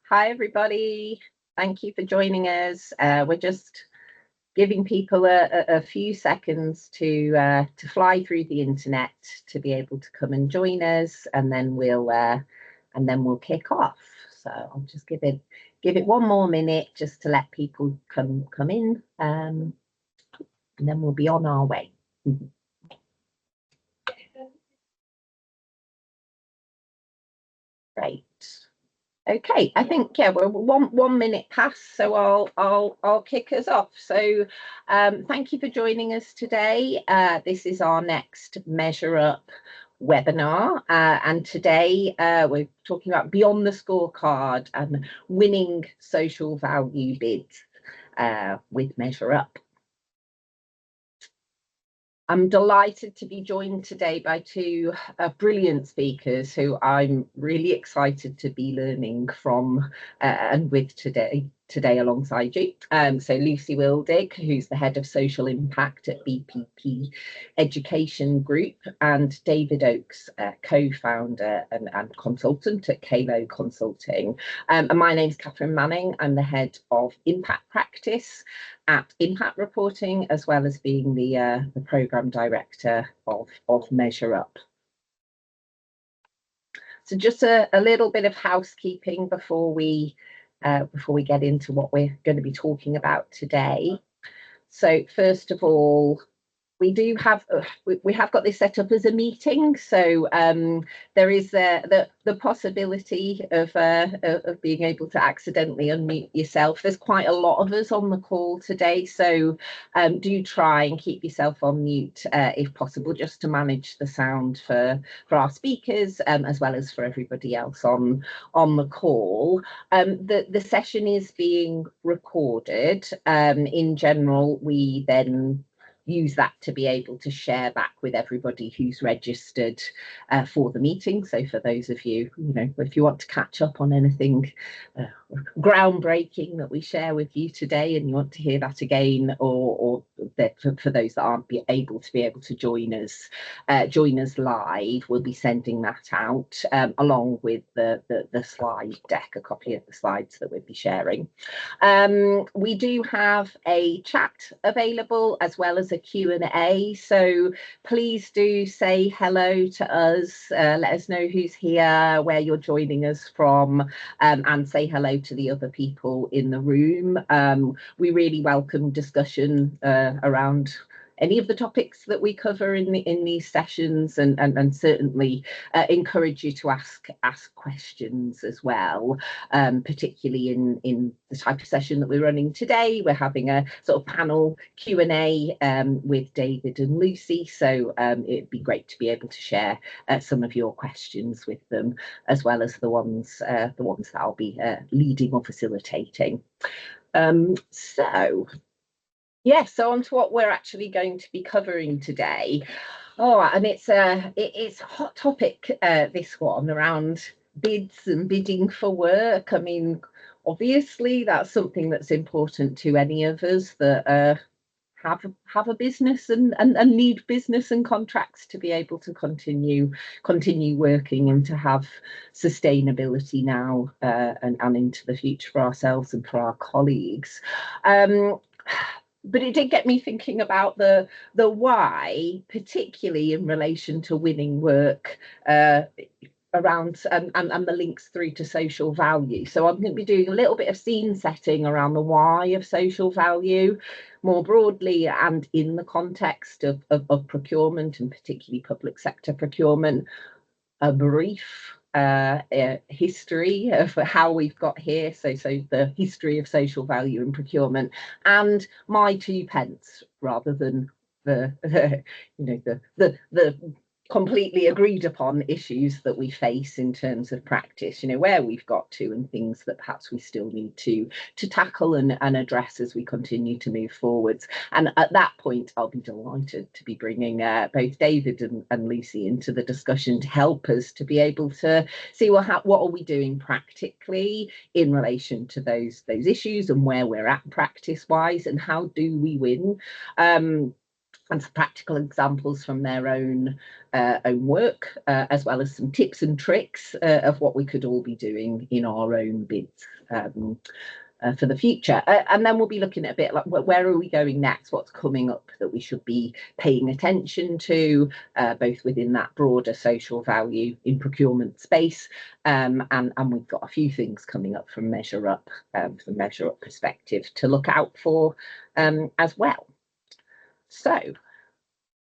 Hi, everybody. Thank you for joining us. We're just giving people a few seconds to fly through the internet to be able to come and join us, and then we'll kick off. So I'll just give it one more minute just to let people come in, and then we'll be on our way. Great. Okay, I think we're one minute past, so I'll kick us off. So thank you for joining us today. This is our next Measure Up webinar, and today we're talking about beyond the scorecard and winning social value bids with Measure Up. I'm delighted to be joined today by two brilliant speakers who I'm really excited to be learning from and with today alongside you. So Lucy Wildig, who's the head of social impact at BPP Education Group, and David Oakes, co-founder and consultant at KLOW Consulting. And my name's Catherine Manning. I'm the head of impact practice at Impact Reporting, as well as being the program director of Measure Up. So just a little bit of housekeeping before we get into what we're going to be talking about today. So first of all, we have got this set up as a meeting, so there is the possibility of being able to accidentally unmute yourself. There's quite a lot of us on the call today, so do try and keep yourself on mute if possible, just to manage the sound for our speakers as well as for everybody else on the call. The session is being recorded. In general, we then use that to be able to share back with everybody who's registered for the meeting. So for those of you, if you want to catch up on anything groundbreaking that we share with you today and you want to hear that again, or for those that aren't able to join us live, we'll be sending that out along with the slide deck, a copy of the slides that we'll be sharing. We do have a chat available as well as a Q&A, so please do say hello to us, let us know who's here, where you're joining us from, and say hello to the other people in the room. We really welcome discussion around any of the topics that we cover in these sessions, and certainly encourage you to ask questions as well, particularly in the type of session that we're running today. We're having a sort of panel Q&A with David and Lucy, so it'd be great to be able to share some of your questions with them, as well as the ones that I'll be leading or facilitating. So on to what we're actually going to be covering today. And it's a hot topic, this one, around bids and bidding for work. I mean, obviously that's something that's important to any of us that have a business and need business and contracts to be able to continue working and to have sustainability now and into the future for ourselves and for our colleagues. But it did get me thinking about the why, particularly in relation to winning work around and the links through to social value. So I'm going to be doing a little bit of scene setting around the why of social value more broadly, and in the context of procurement, and particularly public sector procurement, a brief history of how we've got here, so the history of social value in procurement, and my 2 pence rather than the completely agreed upon issues that we face in terms of practice, where we've got to, and things that perhaps we still need to tackle and address as we continue to move forwards. And at that point, I'll be delighted to be bringing both David and Lucy into the discussion to help us to be able to see, well, what are we doing practically in relation to those issues, and where we're at practice wise, and how do we win. and some practical examples from their own work, as well as some tips and tricks of what we could all be doing in our own bids for the future. And then we'll be looking at a bit like where are we going next, what's coming up that we should be paying attention to, both within that broader social value in procurement space, and we've got a few things coming up from MeasureUp, from the MeasureUp perspective to look out for as well. So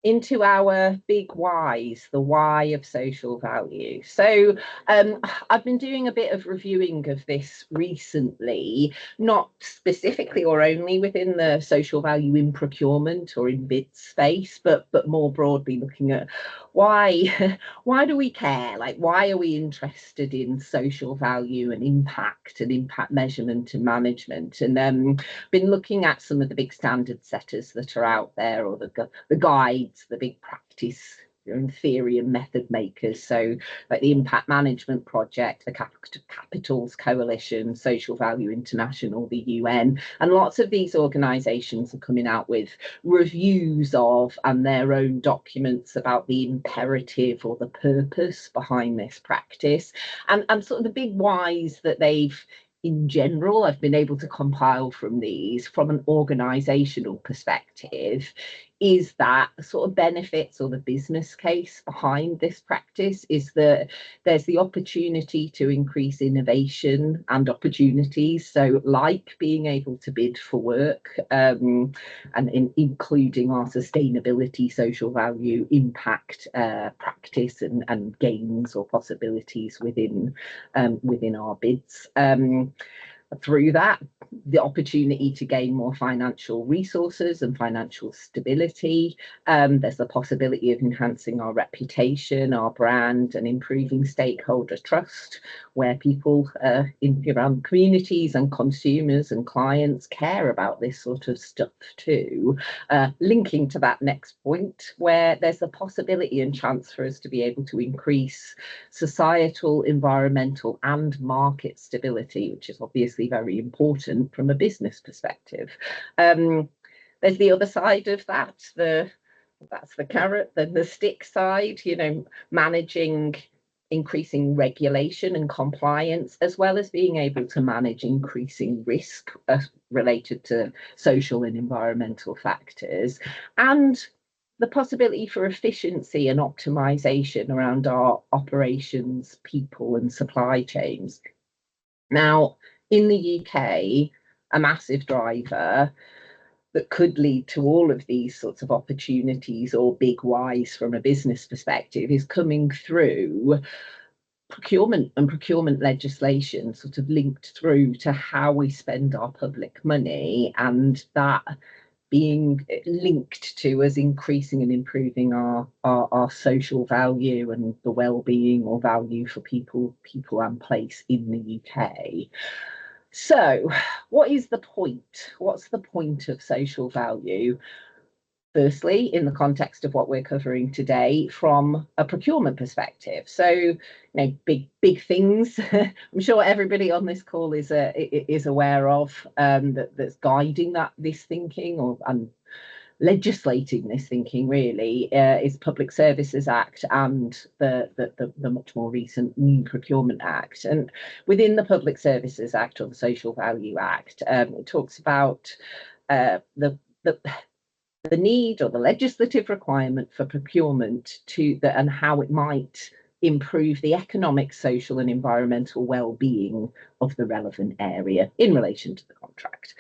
into our big whys, the why of social value. So I've been doing a bit of reviewing of this recently, not specifically or only within the social value in procurement or in bid space, but more broadly looking at why do we care? Like, why are we interested in social value and impact measurement and management? And been looking at some of the big standard setters that are out there, or the guides, the big practice and theory and method makers. So like the Impact Management Project, the Capitals Coalition, Social Value International, the UN, and lots of these organisations are coming out with reviews of and their own documents about the imperative or the purpose behind this practice, and sort of the big whys that they've in general I've been able to compile from these from an organisational perspective is that sort of benefits, or the business case behind this practice is that there's the opportunity to increase innovation and opportunities. So like being able to bid for work, and including our sustainability, social value, impact practice and gains or possibilities within our bids. Through that, the opportunity to gain more financial resources and financial stability. There's the possibility of enhancing our reputation, our brand, and improving stakeholder trust, where people around communities and consumers and clients care about this sort of stuff too. Linking to that next point, where there's a possibility and chance for us to be able to increase societal, environmental, and market stability, which is obviously very important from a business perspective. There's the other side of that, that's the carrot, then the stick side, managing increasing regulation and compliance, as well as being able to manage increasing risk related to social and environmental factors, and the possibility for efficiency and optimization around our operations, people, and supply chains. Now, in the UK, a massive driver that could lead to all of these sorts of opportunities or big whys from a business perspective is coming through procurement and procurement legislation, sort of linked through to how we spend our public money, and that being linked to us increasing and improving our social value and the well-being or value for people and place in the UK. So what is the point? What's the point of social value? Firstly, in the context of what we're covering today from a procurement perspective. So, big things I'm sure everybody on this call is aware of, that's guiding this thinking and legislating this thinking really, is Public Services Act and the much more recent New Procurement Act. And within the Public Services Act, or the Social Value Act, it talks about the need, or the legislative requirement for procurement and how it might improve the economic, social, and environmental well-being of the relevant area in relation to the contract.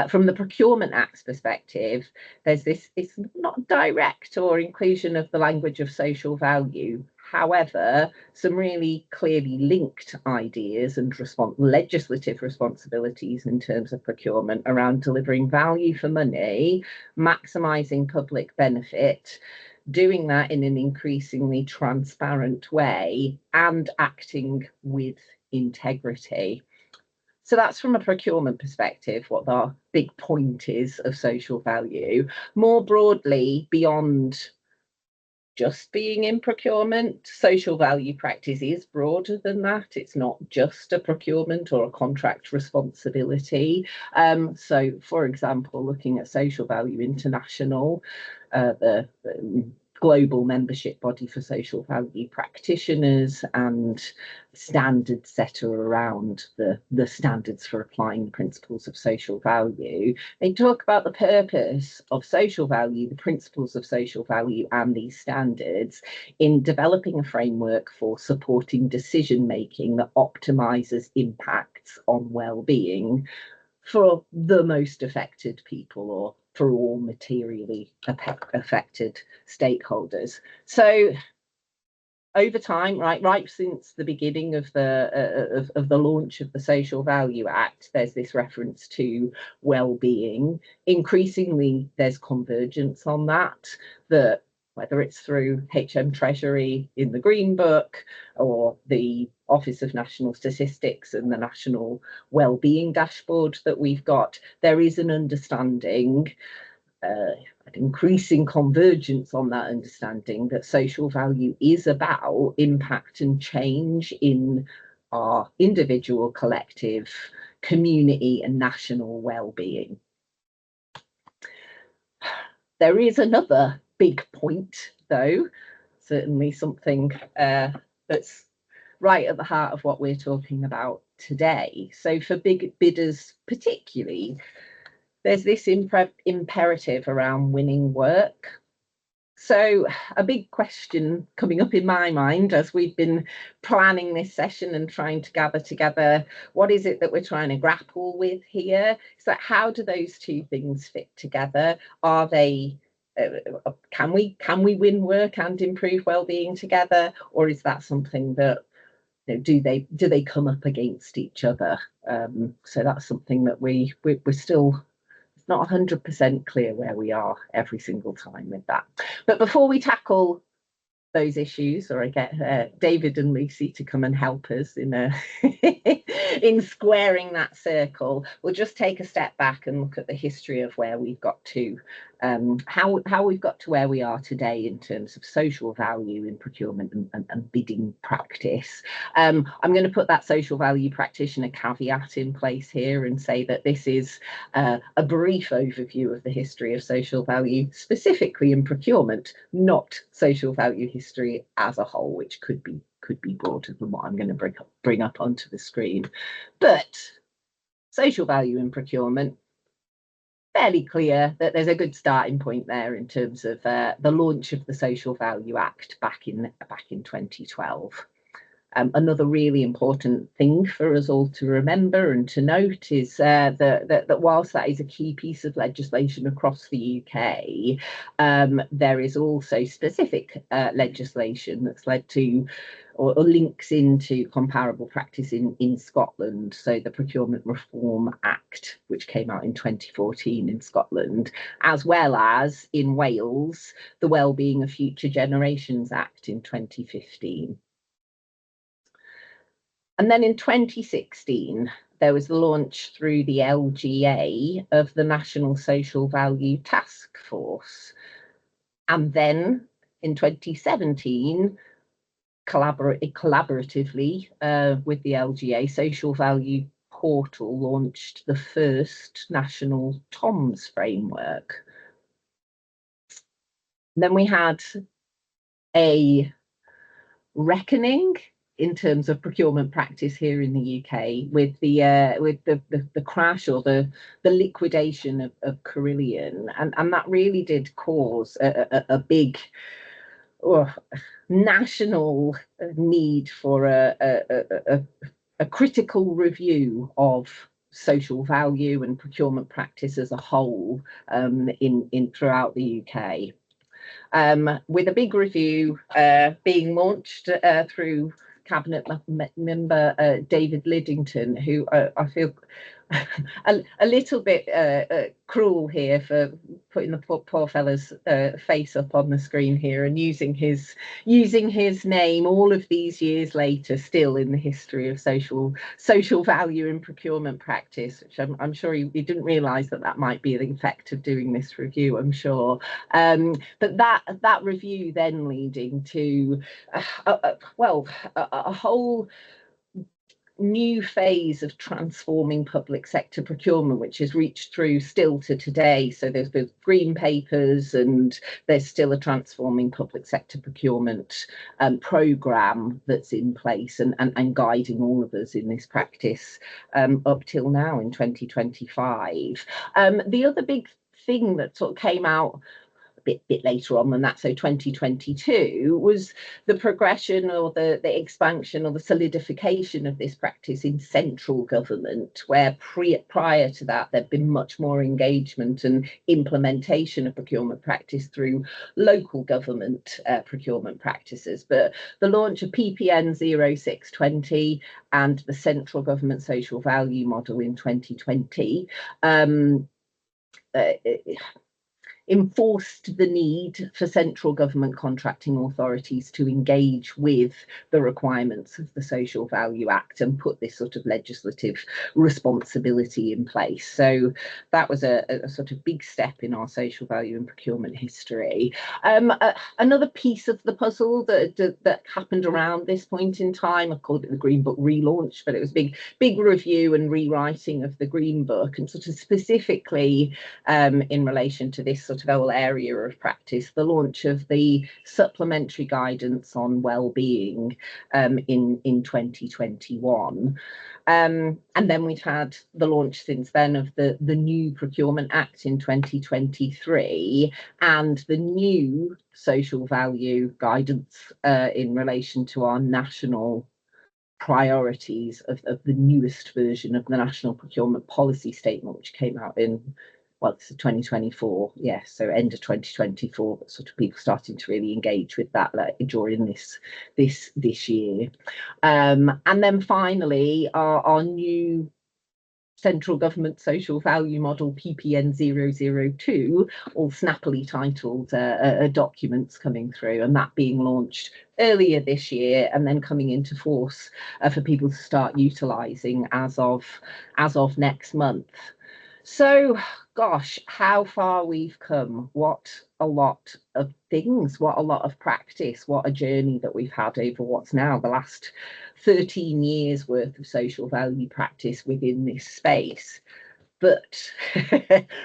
From the Procurement Act's perspective, there's this, it's not direct or inclusion of the language of social value. However, some really clearly linked ideas and legislative responsibilities in terms of procurement around delivering value for money, maximising public benefit, doing that in an increasingly transparent way, and acting with integrity. So that's from a procurement perspective, what the big point is of social value. More broadly, beyond just being in procurement. Social value practice is broader than that. It's not just a procurement or a contract responsibility. So, for example, looking at Social Value International, the global membership body for social value practitioners and standard setter around the standards for applying the principles of social value. They talk about the purpose of social value, the principles of social value, and these standards in developing a framework for supporting decision making that optimizes impacts on well-being for the most affected people, or for all materially affected stakeholders. So over time, right since the beginning of the launch of the Social Value Act, there's this reference to well-being. Increasingly, there's convergence on that, whether it's through HM Treasury in the Green Book or the Office of National Statistics and the National Wellbeing Dashboard that we've got, there is an understanding, an increasing convergence on that understanding that social value is about impact and change in our individual, collective, community and national well-being. There is another big point, though, certainly something that's right at the heart of what we're talking about today. So for big bidders particularly, there's this imperative around winning work. So a big question coming up in my mind as we've been planning this session and trying to gather together what is it that we're trying to grapple with here, is that how do those two things fit together? Are they can we win work and improve well-being together, or is that something that, you know, do they come up against each other? So that's something that we're still not 100% clear where we are every single time with that. But before we tackle those issues, or I get David and Lucy to come and help us in in squaring that circle, we'll just take a step back and look at the history of where we've got to, how we've got to where we are today in terms of social value in procurement and bidding practice. I'm going to put that social value practitioner caveat in place here and say that this is a brief overview of the history of social value, specifically in procurement, not social value history as a whole, which could be broader than what I'm going to bring up onto the screen. But social value in procurement, fairly clear that there's a good starting point there in terms of the launch of the Social Value Act back in 2012. Another really important thing for us all to remember and to note is that whilst that is a key piece of legislation across the UK, there is also specific legislation that's led to or links into comparable practice in Scotland. So the Procurement Reform Act, which came out in 2014 in Scotland, as well as in Wales, the Wellbeing of Future Generations Act in 2015. And then in 2016, there was the launch through the LGA of the National Social Value Task Force. And then in 2017, collaboratively with the LGA, Social Value Portal launched the first national TOMS framework. And then we had a reckoning in terms of procurement practice here in the UK with the crash or the liquidation of Carillion, and that really did cause a big national need for a critical review of social value and procurement practice as a whole in throughout the UK. With a big review being launched through Cabinet member David Lidington, who I feel a little bit cruel here for putting the poor fella's face up on the screen here and using his name all of these years later, still in the history of social value in procurement practice, which I'm sure he didn't realise that might be the effect of doing this review, I'm sure. But that review then leading to a whole new phase of transforming public sector procurement, which has reached through still to today. So there's been green papers, and there's still a transforming public sector procurement programme that's in place and guiding all of us in this practice up till now in 2025. The other big thing that sort of came out bit later on than that, so 2022, was the progression or the expansion or the solidification of this practice in central government, where prior to that there'd been much more engagement and implementation of procurement practice through local government procurement practices. But the launch of PPN 0620 and the central government social value model in 2020 enforced the need for central government contracting authorities to engage with the requirements of the Social Value Act and put this sort of legislative responsibility in place. So that was a sort of big step in our social value and procurement history. Another piece of the puzzle that happened around this point in time, I called it the Green Book relaunch, but it was big review and rewriting of the Green Book, and sort of specifically in relation to this sort of whole area of practice, the launch of the supplementary guidance on well-being in 2021. And then we've had the launch since then of the new Procurement Act in 2023 and the new social value guidance in relation to our national priorities of the newest version of the National Procurement Policy Statement, which came out in, well, it's 2024, yes, so end of 2024, but sort of people starting to really engage with that during this year. And then finally, our new central government social value model, PPN 002, all snappily titled documents coming through, and that being launched earlier this year and then coming into force for people to start utilising as of next month. So, gosh, how far we've come. What a lot of things, what a lot of practice, what a journey that we've had over what's now the last 13 years worth of social value practice within this space. But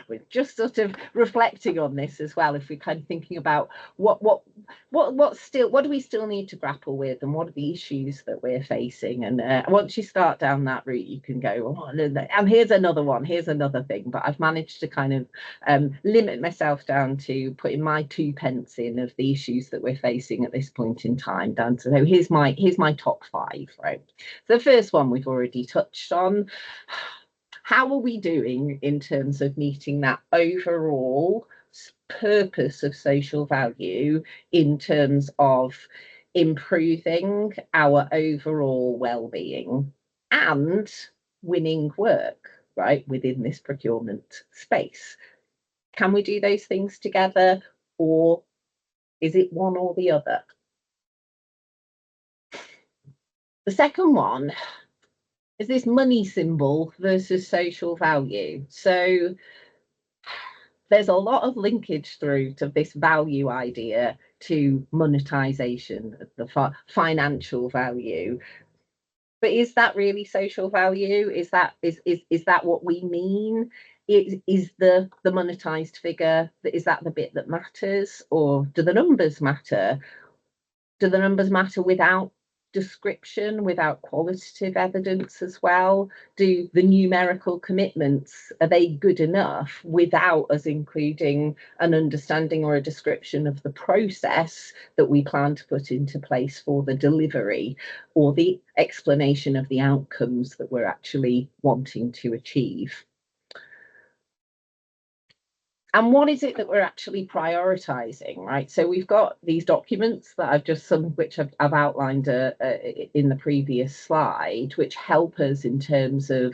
we're just sort of reflecting on this as well, if we're kind of thinking about what do we still need to grapple with, and what are the issues that we're facing. And once you start down that route, you can go, oh, and here's another one, here's another thing. But I've managed to kind of limit myself down to putting my 2 pence in of the issues that we're facing at this point in time, down to, so here's my top 5, right? So the first one we've already touched on. How are we doing in terms of meeting that overall purpose of social value in terms of improving our overall well-being and winning work, right, within this procurement space? Can we do those things together, or is it one or the other? The second one is this money symbol versus social value. So there's a lot of linkage through to this value idea to monetization of the financial value. But is that really social value? Is that what we mean? Is the monetized figure, is that the bit that matters, or do the numbers matter? Do the numbers matter without description, without qualitative evidence as well? Do the numerical commitments, are they good enough without us including an understanding or a description of the process that we plan to put into place for the delivery, or the explanation of the outcomes that we're actually wanting to achieve? And what is it that we're actually prioritising, right? So we've got these documents that I've just, some of which I've outlined in the previous slide, which help us in terms of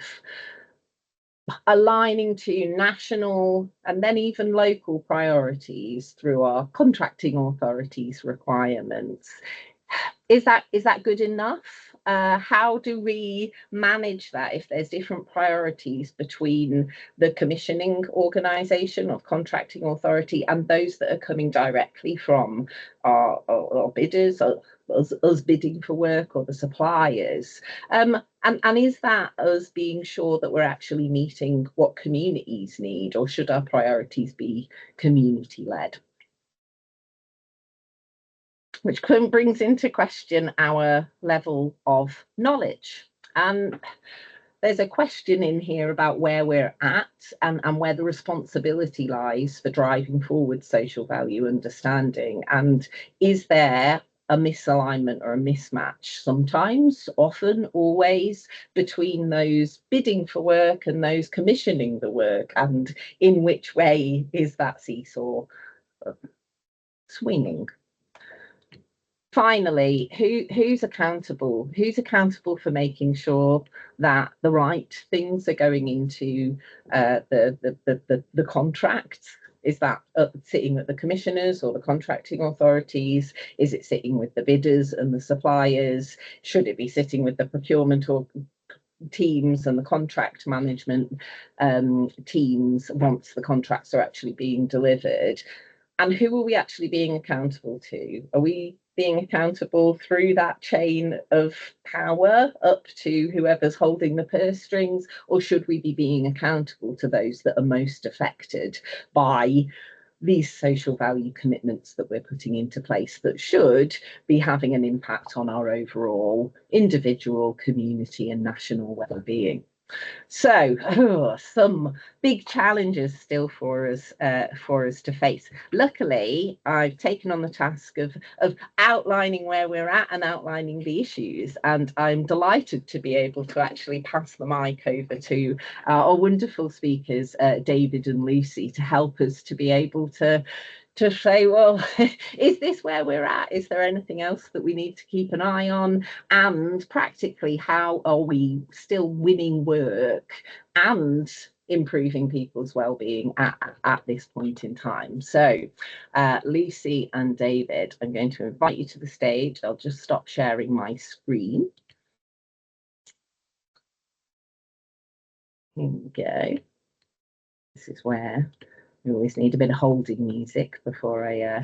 aligning to national and then even local priorities through our contracting authorities' requirements. Is that good enough? How do we manage that if there's different priorities between the commissioning organisation or contracting authority and those that are coming directly from our bidders, or us bidding for work, or the suppliers? And is that us being sure that we're actually meeting what communities need, or should our priorities be community-led? Which brings into question our level of knowledge. And there's a question in here about where we're at and where the responsibility lies for driving forward social value understanding. And is there a misalignment or a mismatch sometimes, often, always, between those bidding for work and those commissioning the work? And in which way is that seesaw swinging? Finally, who's accountable? Who's accountable for making sure that the right things are going into the contracts? Is that sitting with the commissioners or the contracting authorities? Is it sitting with the bidders and the suppliers? Should it be sitting with the procurement or teams and the contract management teams once the contracts are actually being delivered? And who are we actually being accountable to? Are we being accountable through that chain of power up to whoever's holding the purse strings, or should we be being accountable to those that are most affected by these social value commitments that we're putting into place that should be having an impact on our overall individual, community and national well-being? So some big challenges still for us to face. Luckily, I've taken on the task of outlining where we're at and outlining the issues, and I'm delighted to be able to actually pass the mic over to our wonderful speakers, David and Lucy, to help us to be able to say, well, is this where we're at? Is there anything else that we need to keep an eye on? And practically, how are we still winning work and improving people's well-being at this point in time? So Lucy and David, I'm going to invite you to the stage. I'll just stop sharing my screen. Here we go. This is where we always need a bit of holding music before I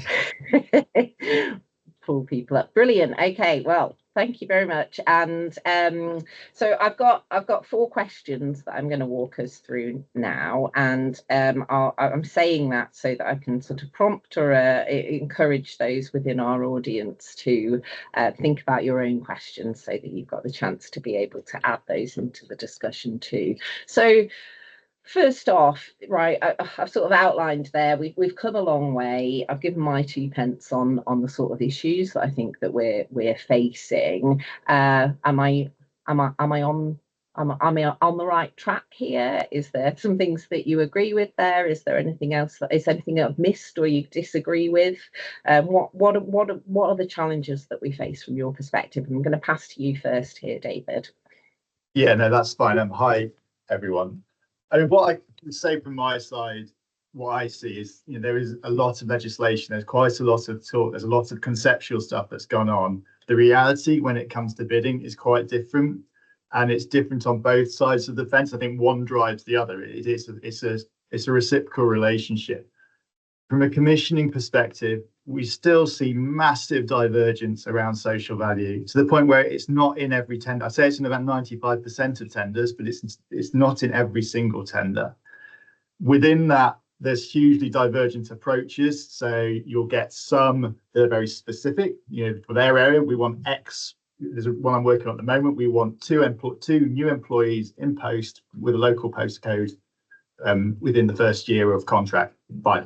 pull people up. Brilliant. Okay, well, thank you very much. And so I've got 4 questions that I'm going to walk us through now, and I'm saying that so that I can sort of prompt or encourage those within our audience to think about your own questions, so that you've got the chance to be able to add those into the discussion too. So first off, right, I've sort of outlined there, we've come a long way. I've given my 2 pence on the sort of issues that I think that we're facing. Am I on the right track here? Is there some things that you agree with there? Is there anything else is anything that I've missed or you disagree with? What are the challenges that we face from your perspective? I'm going to pass to you first here, David. Yeah, no, that's fine. Hi, everyone. I mean, what I can say from my side, what I see is, there is a lot of legislation. There's quite a lot of talk. There's a lot of conceptual stuff that's gone on. The reality when it comes to bidding is quite different, and it's different on both sides of the fence. I think one drives the other. It's a reciprocal relationship. From a commissioning perspective, we still see massive divergence around social value, to the point where it's not in every tender. I'd say it's in about 95% of tenders, but it's not in every single tender. Within that, there's hugely divergent approaches. So you'll get some that are very specific. For their area, we want X. There's one I'm working on at the moment. We want two new employees in post with a local postcode within the first year of contract, by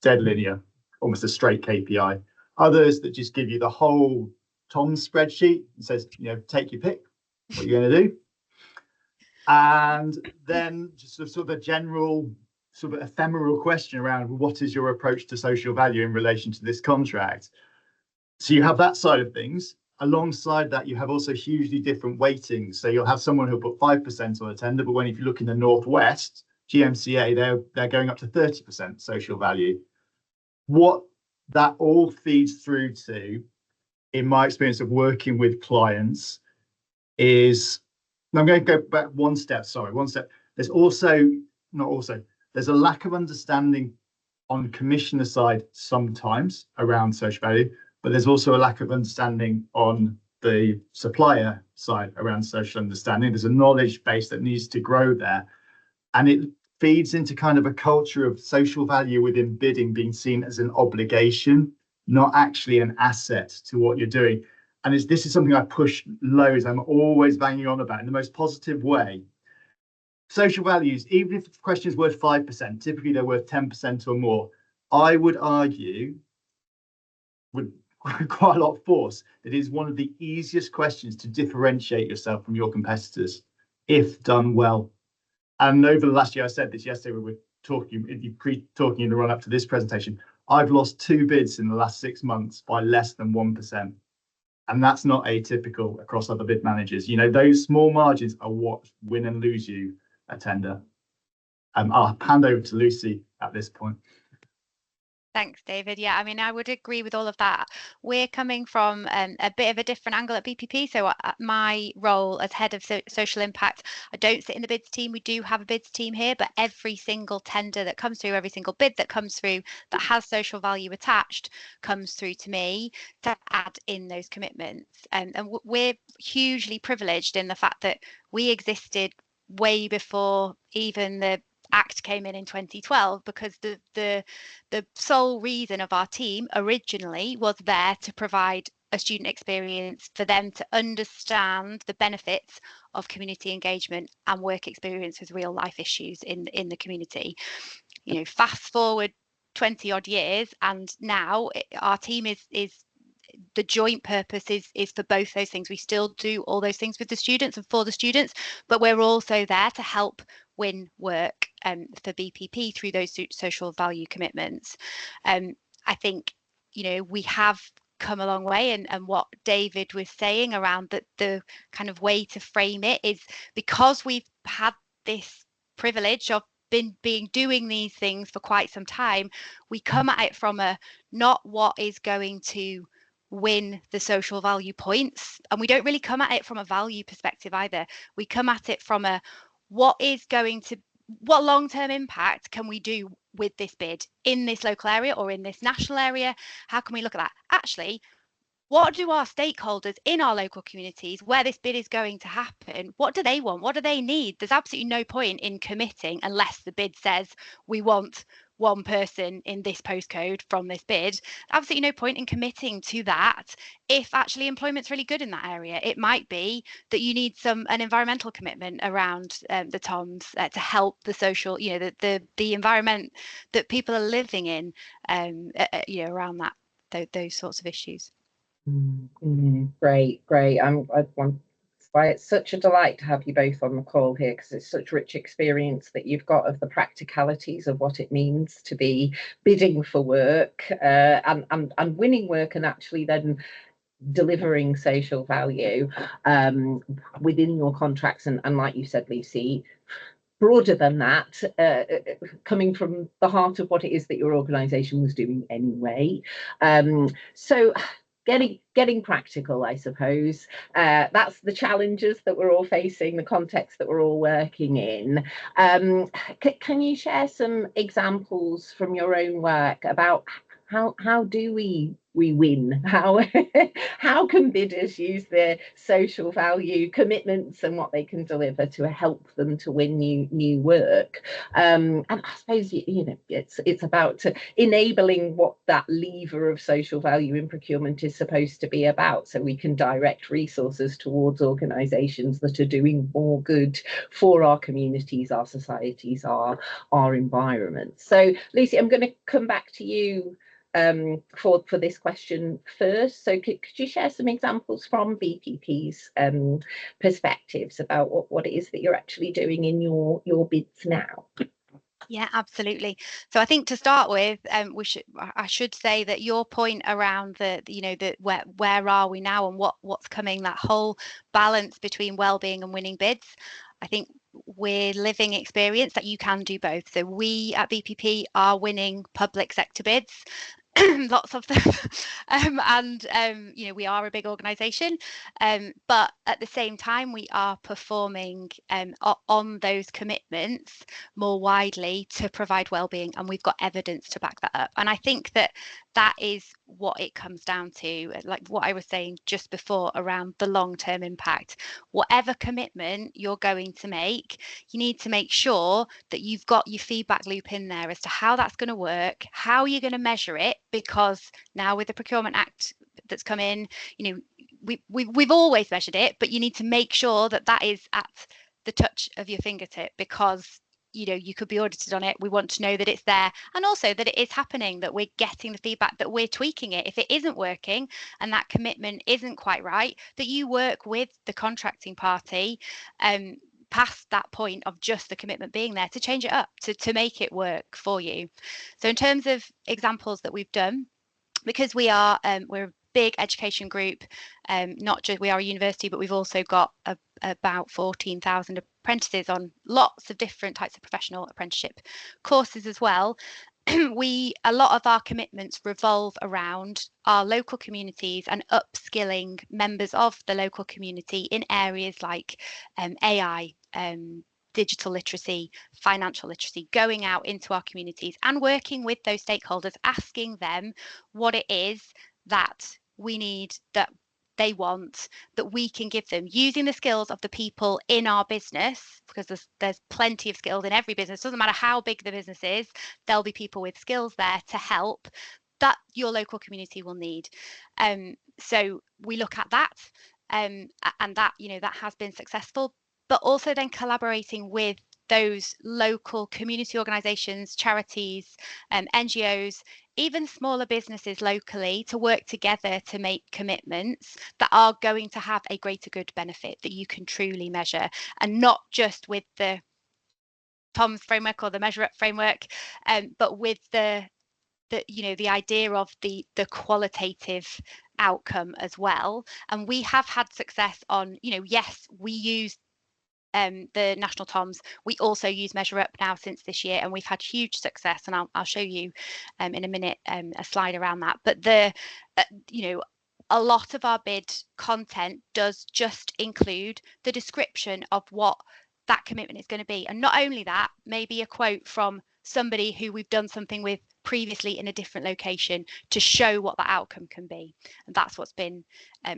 dead linear, almost a straight KPI. Others that just give you the whole Tom spreadsheet and says, take your pick, what you're going to do. And then just sort of a general sort of ephemeral question around, what is your approach to social value in relation to this contract? So you have that side of things. alongside that, you have also hugely different weightings. So you'll have someone who'll put 5% on a tender, but if you look in the Northwest, GMCA, they're going up to 30% social value. What that all feeds through to, in my experience of working with clients, is, I'm going to go back one step. There's there's a lack of understanding on commissioner side sometimes around social value, but there's also a lack of understanding on the supplier side around social understanding. There's a knowledge base that needs to grow there, and it feeds into kind of a culture of social value within bidding being seen as an obligation, not actually an asset to what you're doing. And this is something I push loads. I'm always banging on about in the most positive way. Social values, even if the question is worth 5%, typically they're worth 10% or more. I would argue, with quite a lot of force, that it is one of the easiest questions to differentiate yourself from your competitors, if done well. And over the last year, I said this yesterday, we were talking in the run up to this presentation, I've lost 2 bids in the last 6 months by less than 1%. And that's not atypical across other bid managers. Those small margins are what win and lose you a tender. I'll hand over to Lucy at this point. Thanks, David. Yeah, I mean, I would agree with all of that. We're coming from a bit of a different angle at BPP. So my role as head of social impact, I don't sit in the bids team. We do have a bids team here, but every single tender that comes through, every single bid that comes through that has social value attached comes through to me to add in those commitments. And we're hugely privileged in the fact that we existed way before even the Act came in 2012, because the sole reason of our team originally was there to provide a student experience for them to understand the benefits of community engagement and work experience with real life issues in the community. Fast forward 20 odd years, and now our team is the joint purpose is for both those things. We still do all those things with the students and for the students, but we're also there to help win work for BPP through those social value commitments. I think we have come a long way, and what David was saying around the kind of way to frame it is, because we've had this privilege of doing these things for quite some time, we come at it from a not what is going to win the social value points, and we don't really come at it from a value perspective either. We come at it from a what long-term impact can we do with this bid in this local area or in this national area? How can we look at that? Actually, what do our stakeholders in our local communities where this bid is going to happen, what do they want? What do they need? There's absolutely no point in committing unless the bid says we want one person in this postcode from this bid. Absolutely no point in committing to that if actually employment's really good in that area. It might be that you need an environmental commitment around the TOMs to help the social, the environment that people are living in, around those sorts of issues. Great. Why it's such a delight to have you both on the call here, because it's such rich experience that you've got of the practicalities of what it means to be bidding for work and winning work, and actually then delivering social value within your contracts. And like you said, Lucy, broader than that, coming from the heart of what it is that your organisation was doing anyway. So getting practical, I suppose. That's the challenges that we're all facing, the context that we're all working in. Can you share some examples from your own work about how do we win? How can bidders use their social value commitments and what they can deliver to help them to win new work? And I suppose it's about enabling what that lever of social value in procurement is supposed to be about, so we can direct resources towards organisations that are doing more good for our communities, our societies, our environment. So Lucy, I'm going to come back to you for this question first. So could you share some examples from BPP's perspectives about what it is that you're actually doing in your bids now? Yeah, absolutely. So I think to start with, I should say that your point around where are we now and what's coming, that whole balance between well-being and winning bids, I think we're living experience that you can do both. So we at BPP are winning public sector bids. Lots of them, we are a big organisation, but at the same time we are performing on those commitments more widely to provide well-being, and we've got evidence to back that up. And I think that is what it comes down to, like what I was saying just before around the long-term impact. Whatever commitment you're going to make, you need to make sure that you've got your feedback loop in there as to how that's going to work, how you're going to measure it, because now with the Procurement Act that's come in, we've always measured it, but you need to make sure that is at the touch of your fingertip, because you could be audited on it. We want to know that it's there, and also that it is happening, that we're getting the feedback, that we're tweaking it if it isn't working and that commitment isn't quite right, that you work with the contracting party past that point of just the commitment being there to change it up, to make it work for you. So in terms of examples that we've done, because we're a big education group, not just, we are a university, but we've also got about 14,000 apprentices on lots of different types of professional apprenticeship courses as well. A lot of our commitments revolve around our local communities and upskilling members of the local community in areas like AI, digital literacy, financial literacy, going out into our communities and working with those stakeholders, asking them what it is that we need, that they want, that we can give them, using the skills of the people in our business, because there's plenty of skills in every business. Doesn't matter how big the business is, there'll be people with skills there to help that your local community will need. So we look at that, and that that has been successful, but also then collaborating with those local community organisations, charities, NGOs, even smaller businesses locally, to work together to make commitments that are going to have a greater good benefit that you can truly measure, and not just with the TOMS framework or the MeasureUp framework, but with the idea of the qualitative outcome as well. And we have had success on, yes, we use the national TOMS. We also use MeasureUp now since this year, and we've had huge success, and I'll show you in a minute a slide around that. But a lot of our bid content does just include the description of what that commitment is going to be, and not only that, maybe a quote from somebody who we've done something with previously in a different location to show what that outcome can be. And that's what's been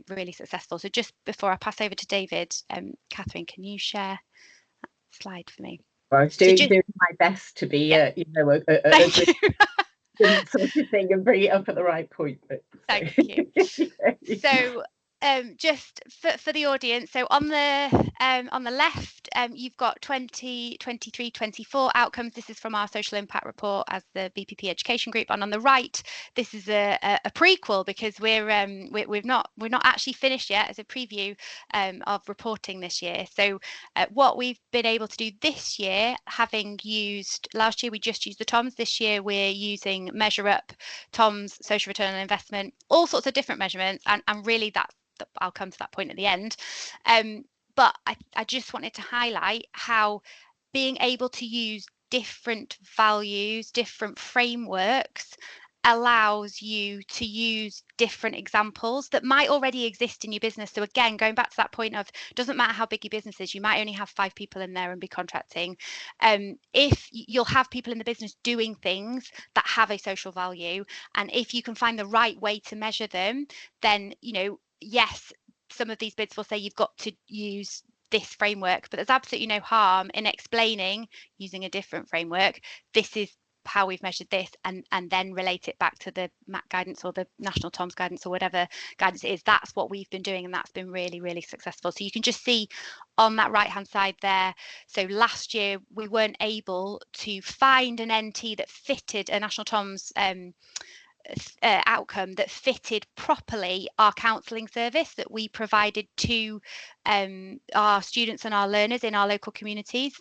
really successful. So just before I pass over to David, Catherine, can you share that slide for me? I was doing my best to be a good sort of thing and bring it up at the right point. But, thank you. So just for the audience, so on the left, you've got 2023-24 outcomes. This is from our social impact report as the BPP Education Group, and on the right, this is a prequel, because we're not actually finished yet, as a preview of reporting this year. So what we've been able to do this year, having used, last year we just used the TOMS, this year we're using MeasureUp, TOMS, social return on investment, all sorts of different measurements, and really I'll come to that point at the end. But I just wanted to highlight how being able to use different values, different frameworks, allows you to use different examples that might already exist in your business. So again, going back to that point of, doesn't matter how big your business is, you might only have 5 people in there and be contracting. If you'll have people in the business doing things that have a social value, and if you can find the right way to measure them, then yes, some of these bids will say you've got to use this framework, but there's absolutely no harm in explaining, using a different framework, this is how we've measured this, and then relate it back to the MAC guidance or the national TOMS guidance or whatever guidance it is. That's what we've been doing, and that's been really, really successful. So you can just see on that right hand side there, so last year we weren't able to find an NT that fitted a national TOMS outcome that fitted properly our counselling service that we provided to our students and our learners in our local communities.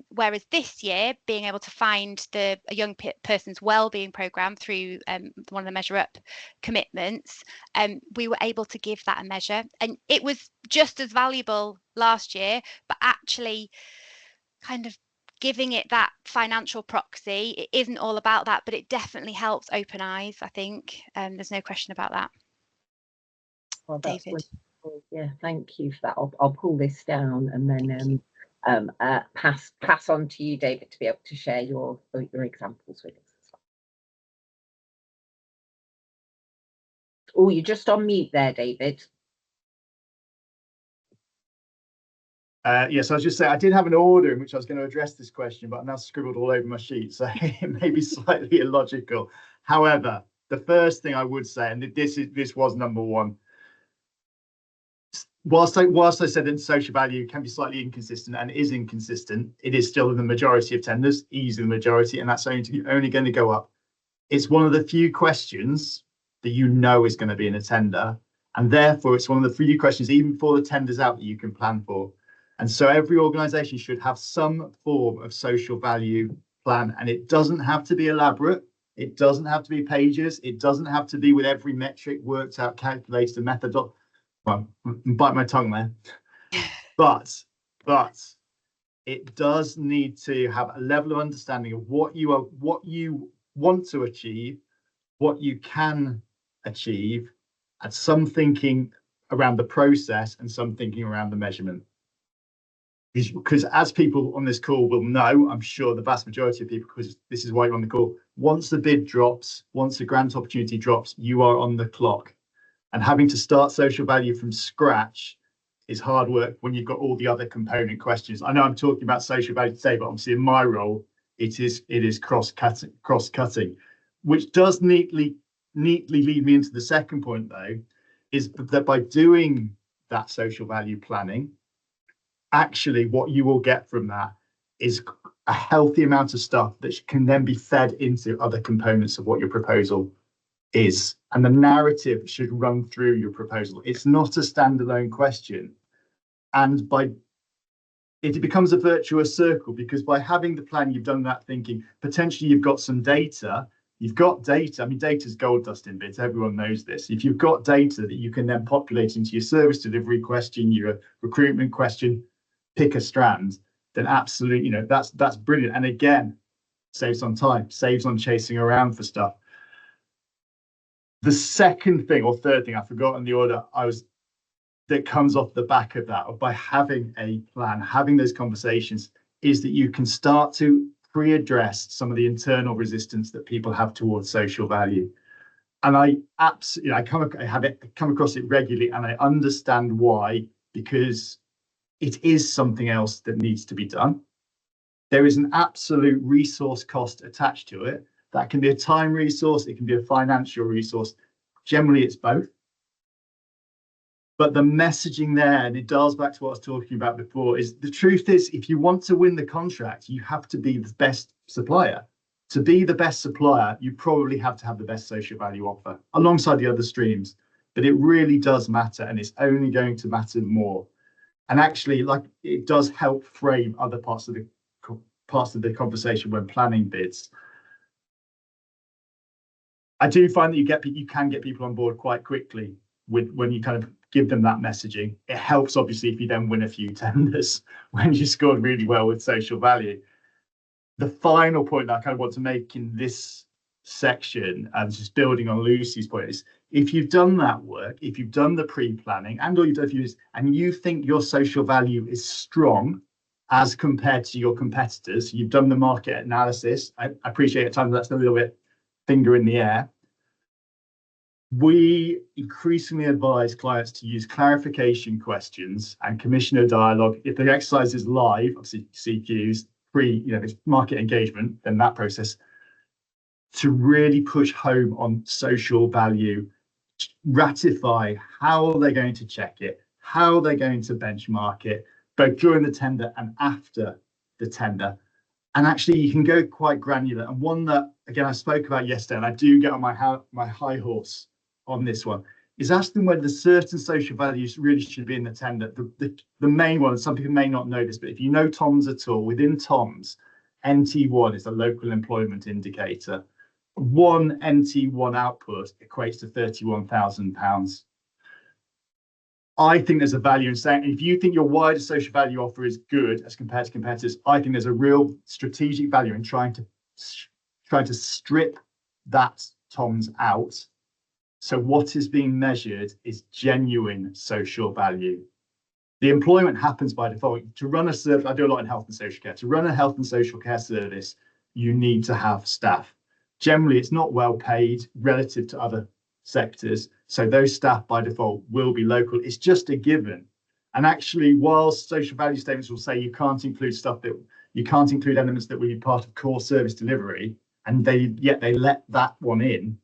Whereas this year, being able to find a young person's wellbeing programme through one of the Measure Up commitments, we were able to give that a measure, and it was just as valuable last year, but actually kind of giving it that financial proxy. It isn't all about that, but it definitely helps open eyes, I think. There's no question about that. Well, that's David. wonderful. Yeah, thank you for that. I'll pull this down and then pass on to you, David, to be able to share your examples with us as well. Oh, you're just on mute there, David. Yes, I was just saying, I did have an order in which I was going to address this question, but I've now scribbled all over my sheet, so it may be slightly illogical. However, the first thing I would say, and this was number one, whilst I said that social value can be slightly inconsistent and is inconsistent, it is still in the majority of tenders, easily the majority, and that's only going to go up. It's one of the few questions that you know is going to be in a tender, and therefore it's one of the few questions, even before the tender's out, that you can plan for. And so every organisation should have some form of social value plan, and it doesn't have to be elaborate. It doesn't have to be pages. It doesn't have to be with every metric worked out, calculated, and method. Well, bite my tongue there. But it does need to have a level of understanding of what you want to achieve, what you can achieve, and some thinking around the process and some thinking around the measurement. Because as people on this call will know, I'm sure the vast majority of people, because this is why you're on the call, once the bid drops, once the grant opportunity drops, you are on the clock. And having to start social value from scratch is hard work when you've got all the other component questions. I know I'm talking about social value today, but obviously in my role, it is cross-cutting, which does neatly lead me into the second point, though, is that by doing that social value planning, actually what you will get from that is a healthy amount of stuff that can then be fed into other components of what your proposal is, and the narrative should run through your proposal. It's not a standalone question, and it becomes a virtuous circle, because by having the plan, you've done that thinking, potentially you've got some data. You've got data. I mean, data's gold dust in bids. Everyone knows this. If you've got data that you can then populate into your service delivery question, your recruitment question, pick a strand, then absolutely, that's brilliant. And again, saves on time, saves on chasing around for stuff. The second thing or third thing, I forgot in the order, that comes off the back of that, or by having a plan, having those conversations, is that you can start to pre-address some of the internal resistance that people have towards social value. And I absolutely, have come across it regularly, and I understand why, because it is something else that needs to be done. There is an absolute resource cost attached to it. That can be a time resource, it can be a financial resource. Generally, it's both. But the messaging there, and it dials back to what I was talking about before, is the truth is, if you want to win the contract, you have to be the best supplier. To be the best supplier, you probably have to have the best social value offer alongside the other streams. But it really does matter, and it's only going to matter more. And actually, it does help frame other parts of the conversation when planning bids. I do find that you can get people on board quite quickly when you kind of give them that messaging. It helps, obviously, if you then win a few tenders when you scored really well with social value. The final point that I kind of want to make in this section, and just building on Lucy's point, is if you've done that work, if you've done the pre-planning and all you've done and you think your social value is strong as compared to your competitors, you've done the market analysis. I appreciate at times that's a little bit finger in the air. We increasingly advise clients to use clarification questions and commissioner dialogue. If the exercise is live, obviously CQs, it's market engagement, then that process, to really push home on social value, ratify how they're going to check it, how they're going to benchmark it, both during the tender and after the tender. And actually, you can go quite granular. And one that, again, I spoke about yesterday, and I do get on my high horse on this one, is asking whether certain social values really should be in the tender. The main one, and some people may not know this, but if you know TOMS at all, within TOMS, NT1 is a local employment indicator. One NT1 output equates to £31,000. I think there's a value in saying, if you think your wider social value offer is good as compared to competitors, I think there's a real strategic value in trying to strip that TOMS out. So what is being measured is genuine social value. The employment happens by default. To run a service, I do a lot in health and social care. To run a health and social care service, you need to have staff. Generally, it's not well paid relative to other sectors. So those staff by default will be local. It's just a given. And actually, whilst social value statements will say you can't include elements that will be part of core service delivery, and yet they let that one in,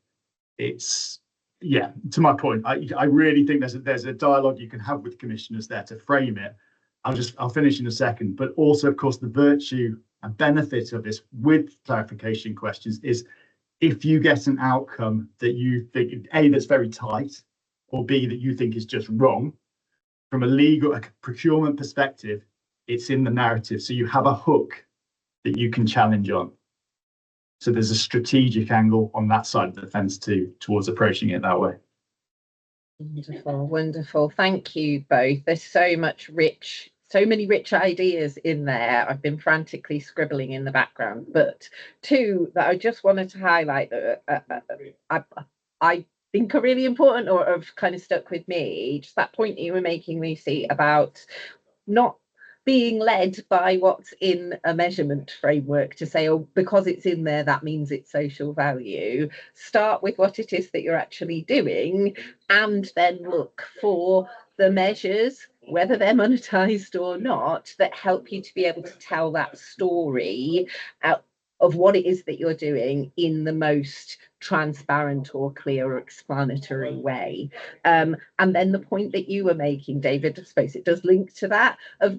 it's, yeah, to my point, I really think there's a dialogue you can have with commissioners there to frame it. I'll finish in a second, but also, of course, the virtue and benefit of this with clarification questions is, if you get an outcome that you think, A, that's very tight, or B, that you think is just wrong, from a procurement perspective, it's in the narrative. So you have a hook that you can challenge on. So there's a strategic angle on that side of the fence too, towards approaching it that way. Wonderful, wonderful. Thank you both. There's so many rich ideas in there. I've been frantically scribbling in the background, but two that I just wanted to highlight that I think are really important or have kind of stuck with me. Just that point you were making, Lucy, about not being led by what's in a measurement framework to say, oh, because it's in there, that means it's social value. Start with what it is that you're actually doing, and then look for the measures, whether they're monetized or not, that help you to be able to tell that story of what it is that you're doing in the most transparent or clear or explanatory way. And then the point that you were making, David, I suppose it does link to that of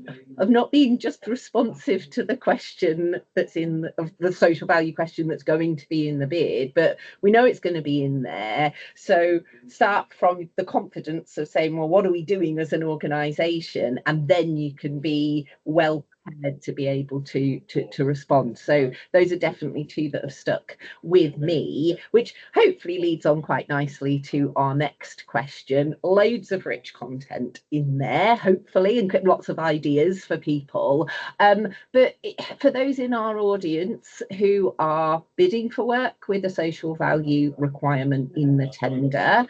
not being just responsive to the question that's of the social value question that's going to be in the bid, but we know it's going to be in there. So start from the confidence of saying, well, what are we doing as an organisation? And then you can be well prepared to be able to respond. So those are definitely two that have stuck with me, which hopefully leads on quite nicely to our next question. Loads of rich content in there, hopefully, and lots of ideas for people. But for those in our audience who are bidding for work with a social value requirement in the tender,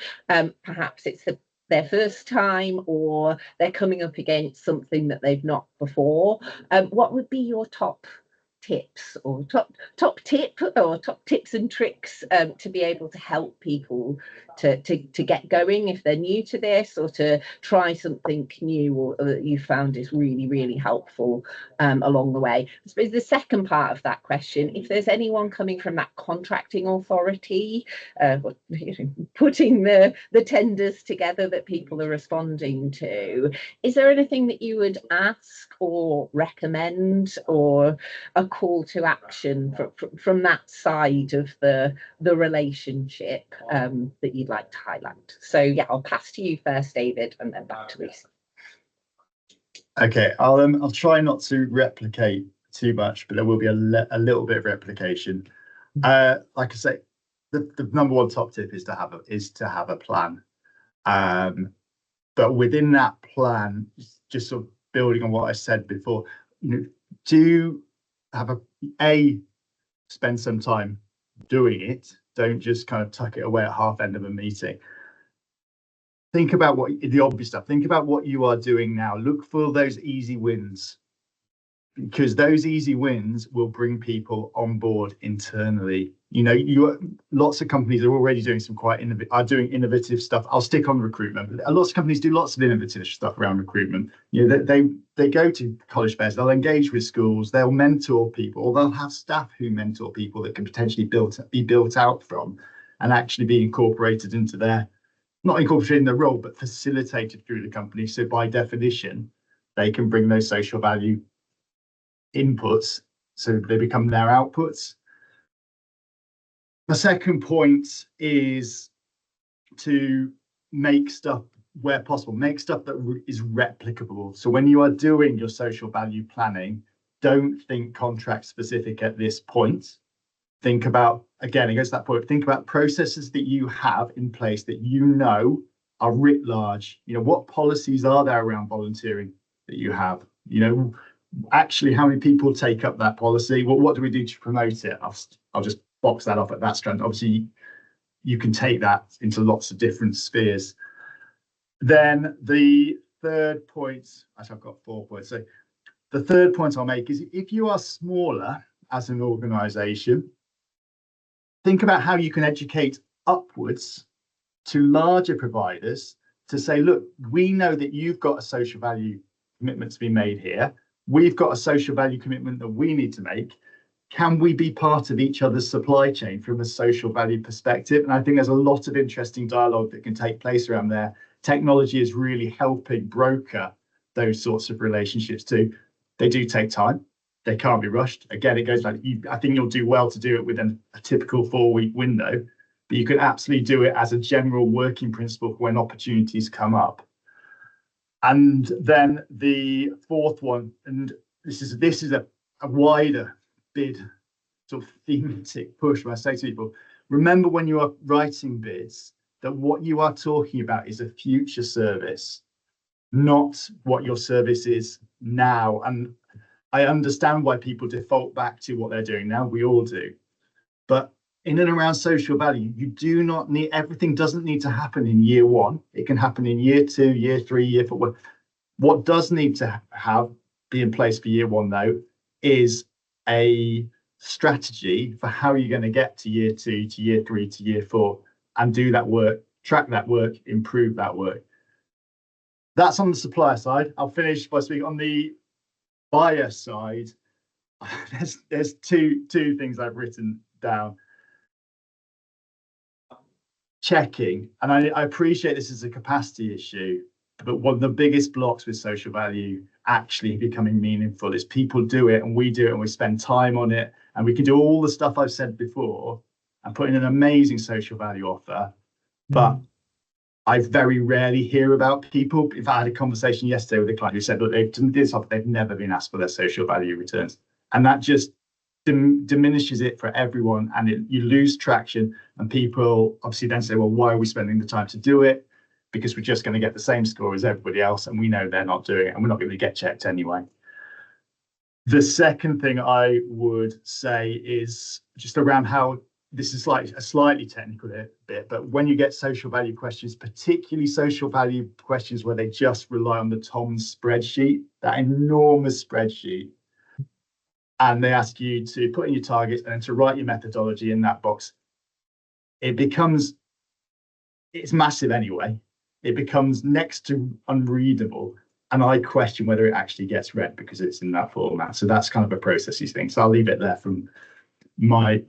perhaps it's their first time, or they're coming up against something that they've not before, what would be your top tips or top tips and tricks to be able to help people to get going if they're new to this, or to try something new, or that you found is really, really helpful along the way? I suppose the second part of that question, if there's anyone coming from that contracting authority, putting the tenders together that people are responding to, is there anything that you would ask or recommend, or a call to action from that side of the relationship that you'd like to highlight? So yeah, I'll pass to you first, David, and then back to Lucy. Okay, I'll try not to replicate too much, but there will be a little bit of replication. Like I say, the number one top tip is to have a plan. But within that plan, just sort of building on what I said before, do have spend some time doing it. Don't just kind of tuck it away at half end of a meeting. Think about the obvious stuff. Think about what you are doing now. Look for those easy wins, because those easy wins will bring people on board internally. Lots of companies are already doing some innovative stuff. I'll stick on recruitment. Lots of companies do lots of innovative stuff around recruitment. They go to college fairs, they'll engage with schools, they'll mentor people, or they'll have staff who mentor people that can potentially be built out from, and actually be incorporated into not incorporated in their role, but facilitated through the company. So by definition, they can bring those social value inputs so they become their outputs. The second point is to make stuff where possible, make stuff that is replicable. So when you are doing your social value planning, don't think contract specific at this point. Think about, again, it goes to that point, think about processes that you have in place that you know are writ large. You know, what policies are there around volunteering that you have? You know, actually, how many people take up that policy? Well, what do we do to promote it? I'll just box that off at that strand. Obviously, you can take that into lots of different spheres. Then the third point, actually, I've got 4 points. So the third point I'll make is if you are smaller as an organization, think about how you can educate upwards to larger providers to say, look, we know that you've got a social value commitment to be made here. We've got a social value commitment that we need to make. Can we be part of each other's supply chain from a social value perspective? And I think there's a lot of interesting dialogue that can take place around there. Technology is really helping broker those sorts of relationships too. They do take time. They can't be rushed. Again, it goes like, I think you'll do well to do it within a typical 4-week window, but you can absolutely do it as a general working principle for when opportunities come up. And then the fourth one, and this is a wider bid sort of thematic push when I say to people, remember when you are writing bids that what you are talking about is a future service, not what your service is now. And I understand why people default back to what they're doing now. We all do. But in and around social value, you do not need, everything doesn't need to happen in year 1. It can happen in year 2, year 3, year 4. What does need to be in place for year 1, though, is a strategy for how you're going to get to year 2, to year 3, to year 4, and do that work, track that work, improve that work. That's on the supplier side. I'll finish by speaking on the buyer side. There's two things I've written down. Checking, and I appreciate this is a capacity issue, but one of the biggest blocks with social value actually becoming meaningful is people do it and we do it and we spend time on it, and we can do all the stuff I've said before and put in an amazing social value offer. But I very rarely hear about people. If I had a conversation yesterday with a client who said, look, they've done this offer, they've never been asked for their social value returns. And that just diminishes it for everyone, and you lose traction, and people obviously then say, well, why are we spending the time to do it? Because we're just going to get the same score as everybody else, and we know they're not doing it, and we're not going to get checked anyway. The second thing I would say is just around how this is like a slightly technical bit, but when you get social value questions, particularly social value questions where they just rely on the TOMS spreadsheet, that enormous spreadsheet, and they ask you to put in your targets and then to write your methodology in that box, it's massive anyway. It becomes next to unreadable. And I question whether it actually gets read because it's in that format. So that's kind of a processy thing. So I'll leave it there from my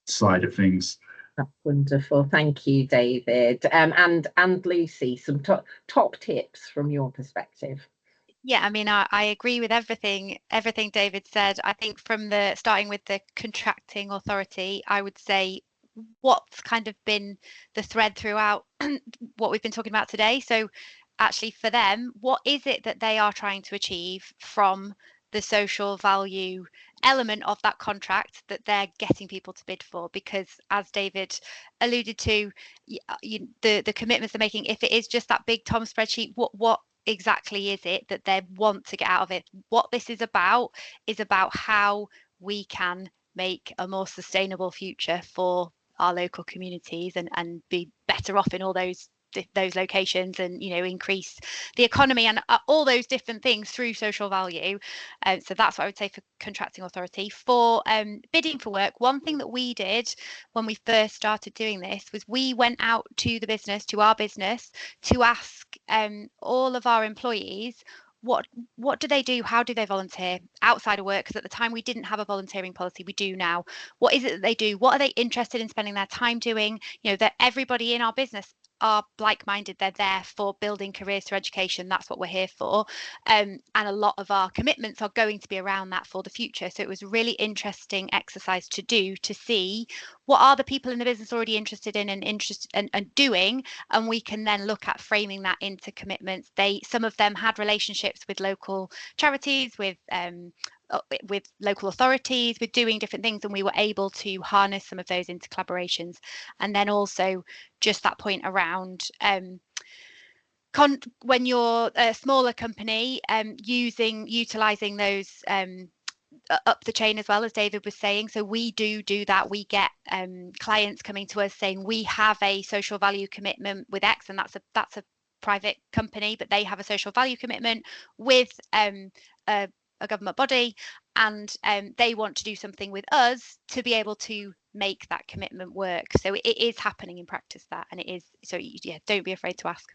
side of things. That's wonderful. Thank you, David. And Lucy, some top tips from your perspective. Yeah, I mean, I agree with everything David said. I think from starting with the contracting authority, I would say what's kind of been the thread throughout what we've been talking about today. So actually for them, what is it that they are trying to achieve from the social value element of that contract that they're getting people to bid for? Because as David alluded to, the commitments they're making, if it is just that big Tom spreadsheet, what exactly is it that they want to get out of it? What this is about how we can make a more sustainable future for our local communities and be better off in all those locations, and increase the economy and all those different things through social value. So that's what I would say for contracting authority. For bidding for work, one thing that we did when we first started doing this was we went out to our business to ask all of our employees what do they do, how do they volunteer outside of work, because at the time we didn't have a volunteering policy. We do now. What is it that they do? What are they interested in spending their time doing? That everybody in our business are like-minded. They're there for building careers through education. That's what we're here for. And a lot of our commitments are going to be around that for the future. So it was a really interesting exercise to do, to see what are the people in the business already interested in and doing, and we can then look at framing that into commitments. Some of them had relationships with local charities, with local authorities, with doing different things, and we were able to harness some of those into collaborations. And then also just that point around when you're a smaller company, utilizing those up the chain as well, as David was saying. So we do that. We get clients coming to us saying we have a social value commitment with X, and that's a private company, but they have a social value commitment with a government body, and they want to do something with us to be able to make that commitment work. So it is happening in practice, that, and it is. So yeah, don't be afraid to ask.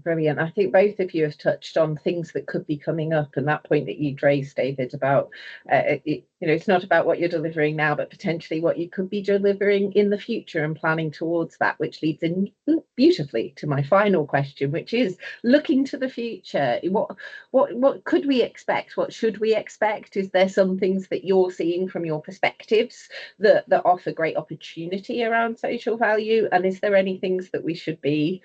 Brilliant. I think both of you have touched on things that could be coming up, and that point that you raised, David, about it's not about what you're delivering now, but potentially what you could be delivering in the future and planning towards that, which leads in beautifully to my final question, which is looking to the future. What could we expect? What should we expect? Is there some things that you're seeing from your perspectives that offer great opportunity around social value? And is there any things that we should be,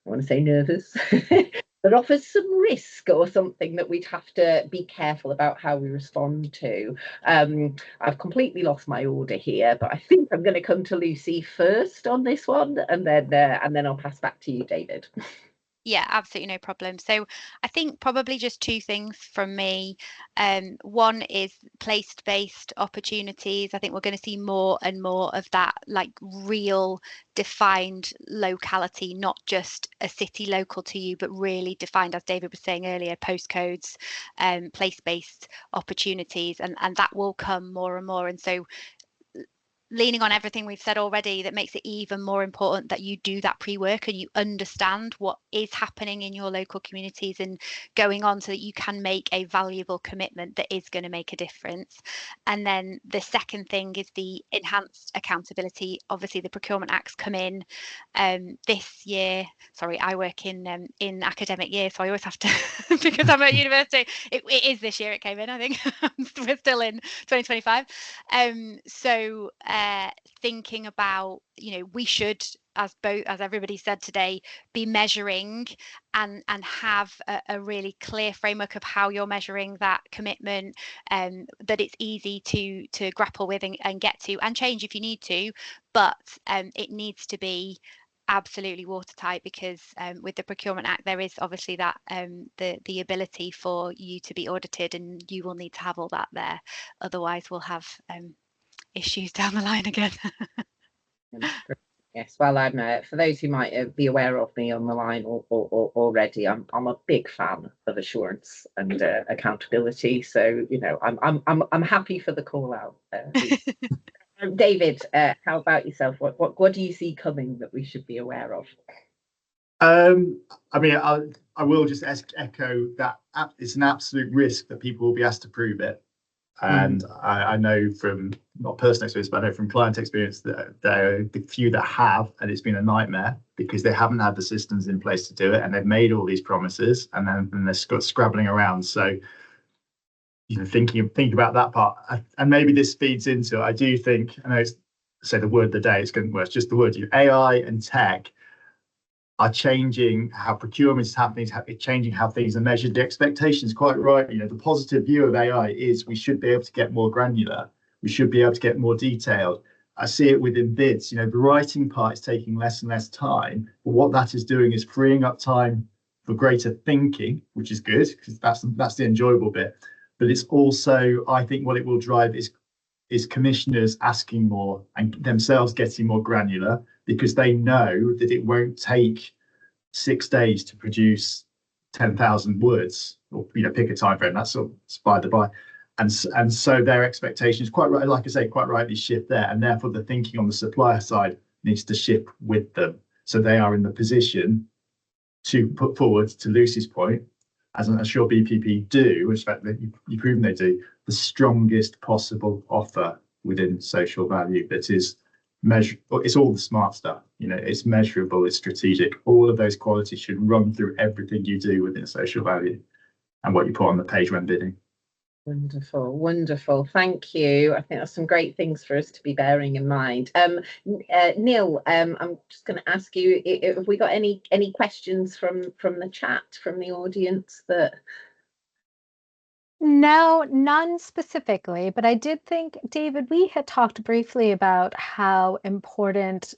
I want to say, nervous, that offers some risk or something that we'd have to be careful about how we respond to? I've completely lost my order here, but I think I'm going to come to Lucy first on this one, and then I'll pass back to you, David. Yeah, absolutely, no problem. So I think probably just two things from me. One is place-based opportunities. I think we're going to see more and more of that, like real defined locality, not just a city local to you, but really defined, as David was saying earlier, postcodes, place-based opportunities, and that will come more and more. And so leaning on everything we've said already, that makes it even more important that you do that pre-work and you understand what is happening in your local communities and going on, so that you can make a valuable commitment that is going to make a difference. And then the second thing is the enhanced accountability. Obviously the Procurement Acts come in this year. Sorry, I work in academic year, so I always have to because I'm at university, it is this year it came in, I think. We're still in 2025. So thinking about, we should, as everybody said today, be measuring and have a really clear framework of how you're measuring that commitment, that it's easy to grapple with and get to and change if you need to, but it needs to be absolutely watertight, because with the Procurement Act there is obviously that the ability for you to be audited, and you will need to have all that there, otherwise we'll have issues down the line again. Yes, well, I'm for those who might be aware of me on the line or already, I'm a big fan of assurance and accountability. So I'm happy for the call out. David, how about yourself? What do you see coming that we should be aware of? I mean, I will just echo that it's an absolute risk that people will be asked to prove it. And I know from not personal experience, but I know from client experience that there are the few that have, and it's been a nightmare because they haven't had the systems in place to do it, and they've made all these promises, and then they're scrabbling around. So, thinking about that part, and maybe this feeds into, I do think, I know it's say the word of the day, it's just the word, AI and tech are changing how procurement is happening, changing how things are measured. The expectation is quite right. The positive view of AI is we should be able to get more granular. We should be able to get more detailed. I see it within bids. The writing part is taking less and less time, but what that is doing is freeing up time for greater thinking, which is good, because that's the enjoyable bit. But it's also, I think, what it will drive is commissioners asking more and themselves getting more granular, because they know that it won't take 6 days to produce 10,000 words, or pick a time frame. That's sort of by the by, and so their expectations, quite right, like I say, quite rightly shift there, and therefore the thinking on the supplier side needs to shift with them, so they are in the position to put forward, to Lucy's point, as I'm sure BPP do, which fact that you've proven they do, the strongest possible offer within social value that is it's all the smart stuff. It's measurable, it's strategic. All of those qualities should run through everything you do within social value and what you put on the page when bidding. Wonderful, wonderful. Thank you. I think that's some great things for us to be bearing in mind. Neil, I'm just going to ask you, have we got any questions from the chat, from the audience that... No, none specifically, but I did think, David, we had talked briefly about how important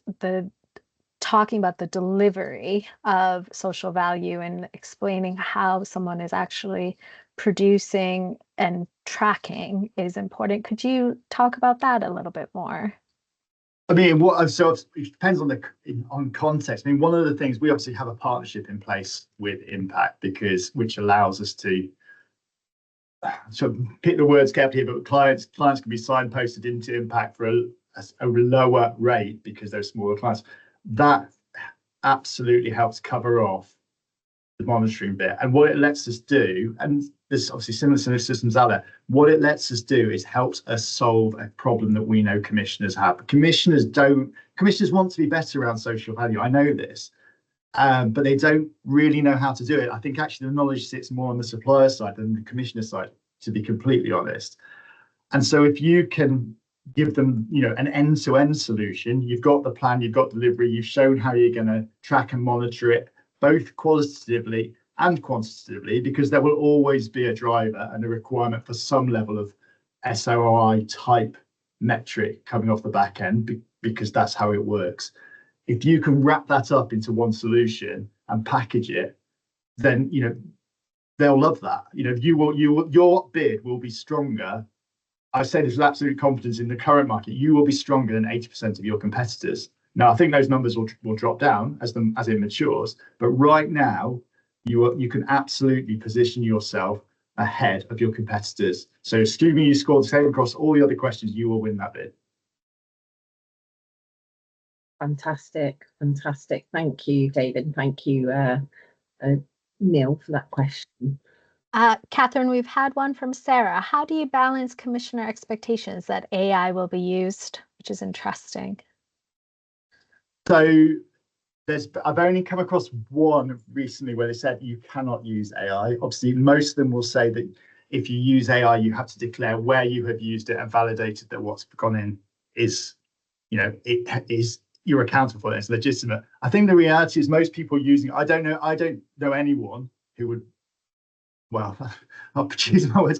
talking about the delivery of social value and explaining how someone is actually producing and tracking is important. Could you talk about that a little bit more? I mean, so it depends on context. I mean, one of the things, we obviously have a partnership in place with Impact which allows us to pick the words carefully, but clients can be signposted into Impact for a lower rate because they're smaller clients. That absolutely helps cover off the monitoring bit. And what it lets us do, and there's obviously similar systems out there, what it lets us do is helps us solve a problem that we know commissioners have. Commissioners want to be better around social value. I know this, but they don't really know how to do it. I think actually the knowledge sits more on the supplier side than the commissioner side, to be completely honest. And so if you can give them, an end-to-end solution, you've got the plan, you've got delivery, you've shown how you're going to track and monitor it, both qualitatively and quantitatively, because there will always be a driver and a requirement for some level of SOI type metric coming off the back end, because that's how it works. If you can wrap that up into one solution and package it, then they'll love that. Your bid will be stronger. I say this with absolute confidence, in the current market, you will be stronger than 80% of your competitors. Now, I think those numbers will drop down as it matures, but right now you can absolutely position yourself ahead of your competitors. So assuming you score the same across all the other questions, you will win that bid. Fantastic. Thank you, David. Thank you, Neil, for that question. Catherine, we've had one from Sarah. How do you balance commissioner expectations that AI will be used, which is interesting? So I've only come across one recently where they said you cannot use AI. Obviously, most of them will say that if you use AI, you have to declare where you have used it and validated that what's gone in is, you're accountable for it, it's legitimate. I think the reality is most people using it. I don't know anyone who would, well, I'll choose my words.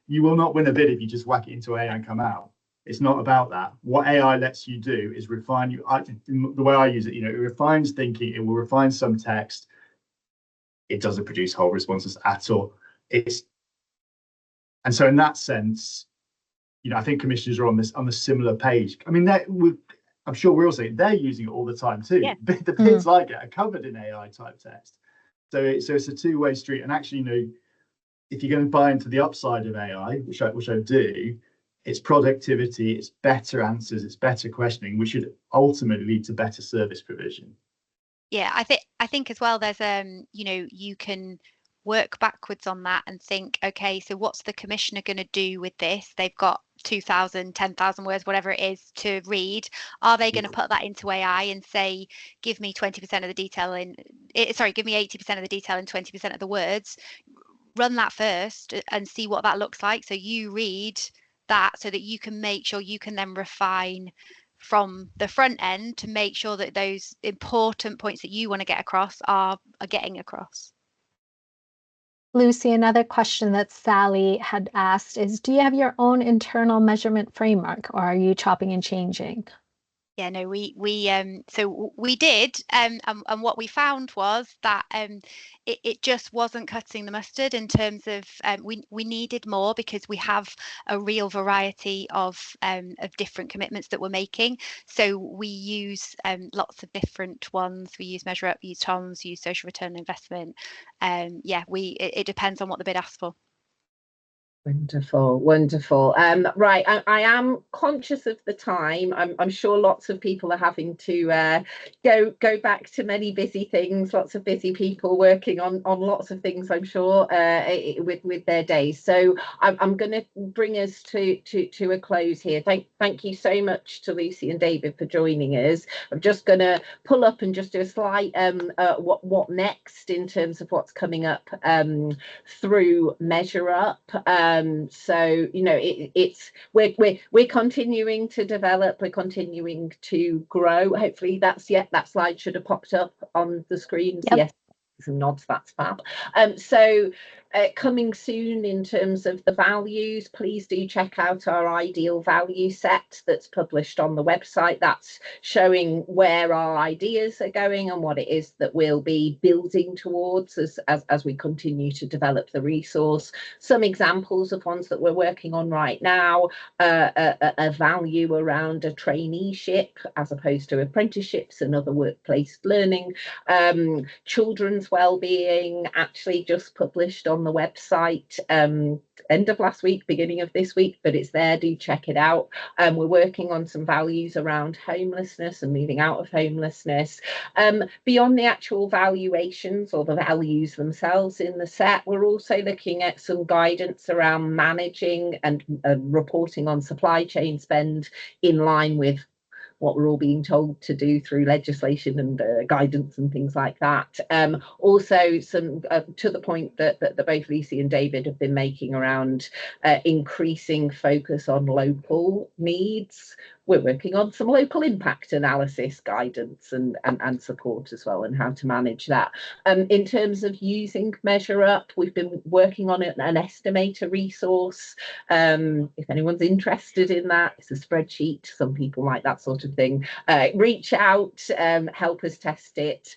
You will not win a bid if you just whack it into AI and come out. It's not about that. What AI lets you do is refine you. The way I use it, it refines thinking. It will refine some text. It doesn't produce whole responses at all. And so in that sense, I think commissioners are on the similar page. I mean, I'm sure we're all saying they're using it all the time too. Yeah. The bids I get are covered in AI type text. So it's a two-way street. And actually, if you're going to buy into the upside of AI, which I do, it's productivity, it's better answers, it's better questioning, which should ultimately lead to better service provision. Yeah, I think as well, there's you can work backwards on that and think, okay, so what's the commissioner going to do with this? They've got 2,000, 10,000 words, whatever it is, to read. Are they going to put that into AI and say, give me 20% of the detail give me 80% of the detail and 20% of the words? Run that first and see what that looks like. So you read that so that you can make sure you can then refine from the front end to make sure that those important points that you want to get across are getting across. Lucy, another question that Sally had asked is, do you have your own internal measurement framework, or are you chopping and changing? Yeah, no, we did, and what we found was that it just wasn't cutting the mustard in terms of we needed more, because we have a real variety of different commitments that we're making. So we use lots of different ones. We use MeasureUp, we use TOMS, we use social return on investment. Yeah, it depends on what the bid asks for. Wonderful, wonderful. Right, I am conscious of the time. I'm sure lots of people are having to go back to many busy things. Lots of busy people working on lots of things, I'm sure, with their days. So I'm going to bring us to a close here. Thank you so much to Lucy and David for joining us. I'm just going to pull up and just do a slight what next in terms of what's coming up through MeasureUp. So you know, we're continuing to develop, we're continuing to grow. Hopefully that slide should have popped up on the screen. Yep. Yes, some nods, that's fab. So coming soon in terms of the values, please do check out our ideal value set that's published on the website. That's showing where our ideas are going and what it is that we'll be building towards as we continue to develop the resource. Some examples of ones that we're working on right now, a value around a traineeship as opposed to apprenticeships and other workplace learning. Children's wellbeing, actually just published on the website end of last week, beginning of this week, but it's there, do check it out. We're working on some values around homelessness and moving out of homelessness. Beyond the actual valuations or the values themselves in the set, we're also looking at some guidance around managing and reporting on supply chain spend in line with what we're all being told to do through legislation and guidance and things like that. Also, some to the point that both Lucy and David have been making around increasing focus on local needs. We're working on some local impact analysis guidance and support as well, and how to manage that. In terms of using MeasureUp, we've been working on an estimator resource. If anyone's interested in that, it's a spreadsheet. Some people like that sort of thing. Reach out, help us test it.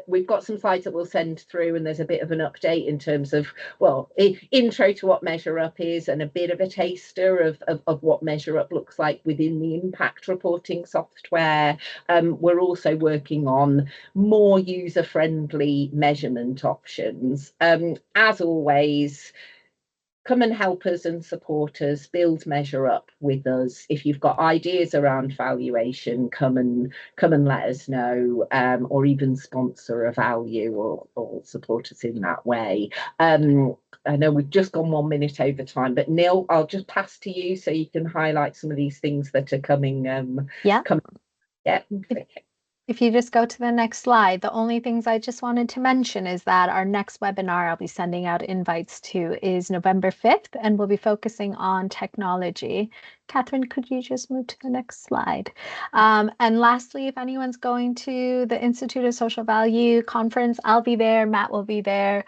We've got some slides that we'll send through, and there's a bit of an update in terms of, well, intro to what MeasureUp is and a bit of a taster of what MeasureUp looks like within the impact reporting software. We're also working on more user-friendly measurement options. As always, come and help us and support us, build MeasureUp with us. If you've got ideas around valuation, come and let us know, or even sponsor a value or support us in that way. I know we've just gone 1 minute over time, but Neil, I'll just pass to you so you can highlight some of these things that are coming. Yeah. Yeah. If you just go to the next slide, the only things I just wanted to mention is that our next webinar I'll be sending out invites to is November 5th, and we'll be focusing on technology. Catherine, could you just move to the next slide? And lastly, if anyone's going to the Institute of Social Value conference, I'll be there, Matt will be there.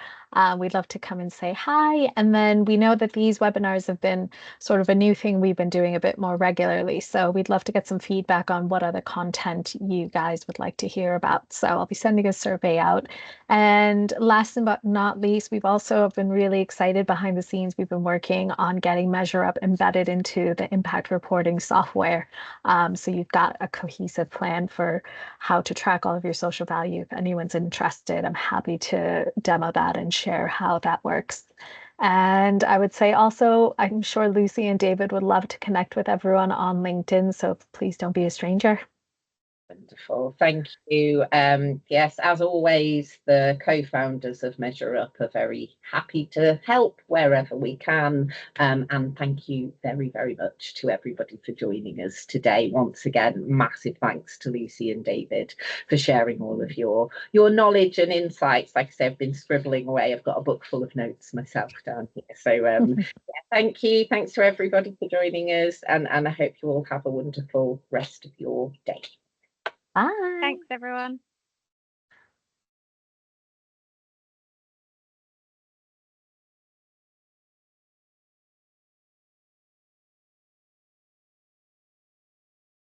We'd love to come and say hi. And then we know that these webinars have been sort of a new thing we've been doing a bit more regularly. So we'd love to get some feedback on what other content you guys would like to hear about. So I'll be sending a survey out. And last but not least, we've also been really excited behind the scenes. We've been working on getting MeasureUp embedded into the impact reporting software. So you've got a cohesive plan for how to track all of your social value. If anyone's interested, I'm happy to demo that and share how that works. And I would say also, I'm sure Lucy and David would love to connect with everyone on LinkedIn, so please don't be a stranger. Wonderful, thank you. Yes, as always, the co-founders of MeasureUp are very happy to help wherever we can. And thank you very, very much to everybody for joining us today. Once again, massive thanks to Lucy and David for sharing all of your knowledge and insights. Like I said, I've been scribbling away. I've got a book full of notes myself down here. So yeah, thank you. Thanks to everybody for joining us. And I hope you all have a wonderful rest of your day. Bye. Thanks, everyone.